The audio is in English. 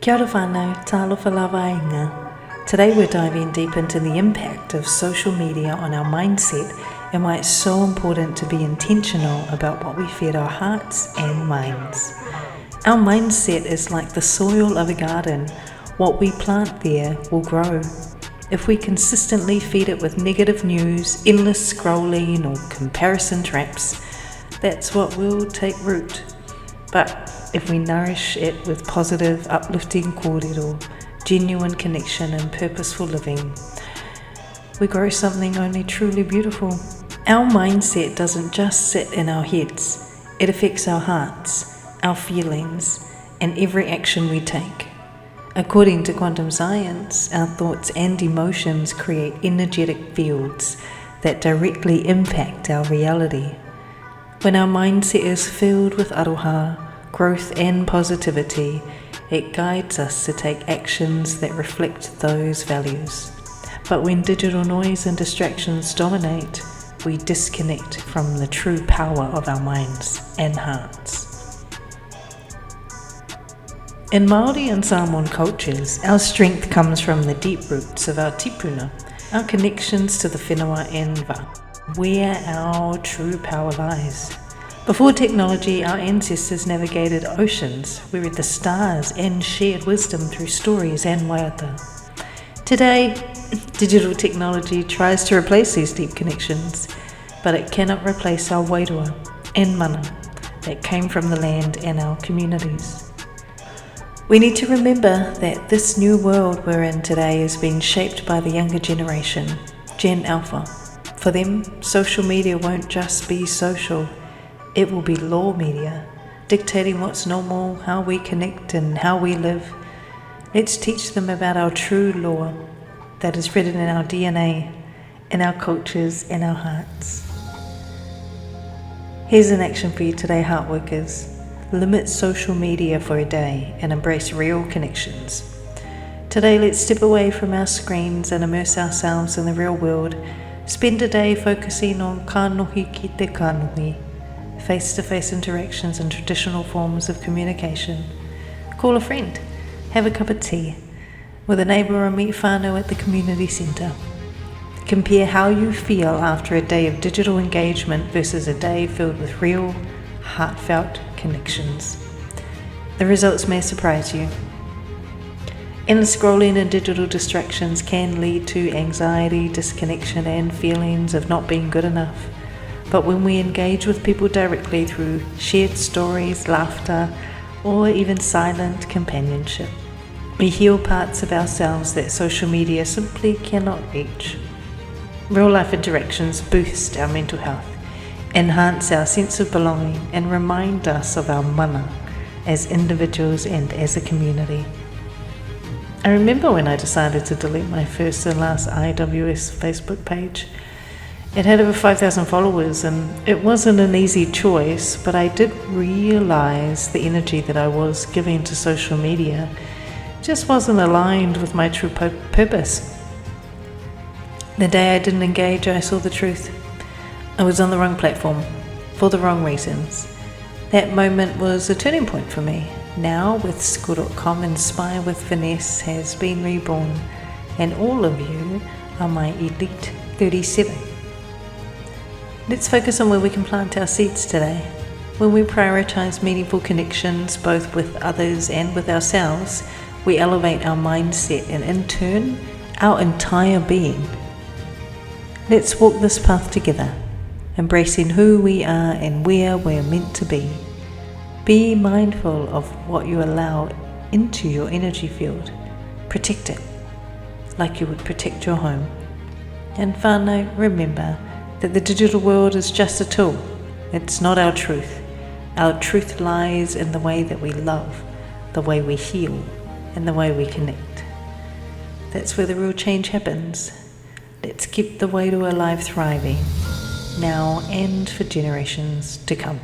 Kia ora whānau, Talofa aiga. Today we're diving deep into the impact of social media on our mindset and why it's so important to be intentional about what we feed our hearts and minds. Our mindset is like the soil of a garden. What we plant there will grow. If we consistently feed it with negative news, endless scrolling or comparison traps, that's what will take root. But if we nourish it with positive, uplifting kōrero, genuine connection and purposeful living, we grow something only truly beautiful. Our mindset doesn't just sit in our heads, it affects our hearts, our feelings, and every action we take. According to quantum science, our thoughts and emotions create energetic fields that directly impact our reality. When our mindset is filled with aroha, growth and positivity, it guides us to take actions that reflect those values. But when digital noise and distractions dominate, we disconnect from the true power of our minds and hearts. In Māori and Samoan cultures, our strength comes from the deep roots of our tipuna, our connections to the whenua and wā, where our true power lies. Before technology, our ancestors navigated oceans, we read the stars and shared wisdom through stories and waiata. Today, digital technology tries to replace these deep connections, but it cannot replace our Wairua and mana that came from the land and our communities. We need to remember that this new world we're in today is being shaped by the younger generation, Gen Alpha. For them, social media won't just be social, it will be law media, dictating what's normal, how we connect and how we live. Let's teach them about our true law that is written in our DNA, in our cultures, and our hearts. Here's an action for you today, heart workers. Limit social media for a day and embrace real connections. Today, let's step away from our screens and immerse ourselves in the real world. Spend a day focusing on kānohi ki te kānohi, face-to-face interactions and traditional forms of communication. Call a friend, have a cup of tea with a neighbour or meet whānau at the community centre. Compare how you feel after a day of digital engagement versus a day filled with real, heartfelt connections. The results may surprise you. Endless scrolling and digital distractions can lead to anxiety, disconnection and feelings of not being good enough. But when we engage with people directly through shared stories, laughter, or even silent companionship, we heal parts of ourselves that social media simply cannot reach. Real-life interactions boost our mental health, enhance our sense of belonging, and remind us of our mana as individuals and as a community. I remember when I decided to delete my first and last IWS Facebook page. It had over 5,000 followers and it wasn't an easy choice, but I did realize the energy that I was giving to social media just wasn't aligned with my true purpose. The day I didn't engage, I saw the truth. I was on the wrong platform for the wrong reasons. That moment was a turning point for me. Now, with school.com, Inspire with Finesse has been reborn, and all of you are my elite 37. Let's focus on where we can plant our seeds today. When we prioritize meaningful connections, both with others and with ourselves, we elevate our mindset and in turn, our entire being. Let's walk this path together, embracing who we are and where we're meant to be. Be mindful of what you allow into your energy field. Protect it, like you would protect your home. And whānau, remember that the digital world is just a tool. It's not our truth. Our truth lies in the way that we love, the way we heal, and the way we connect. That's where the real change happens. Let's keep the Wairua alive, thriving, now and for generations to come.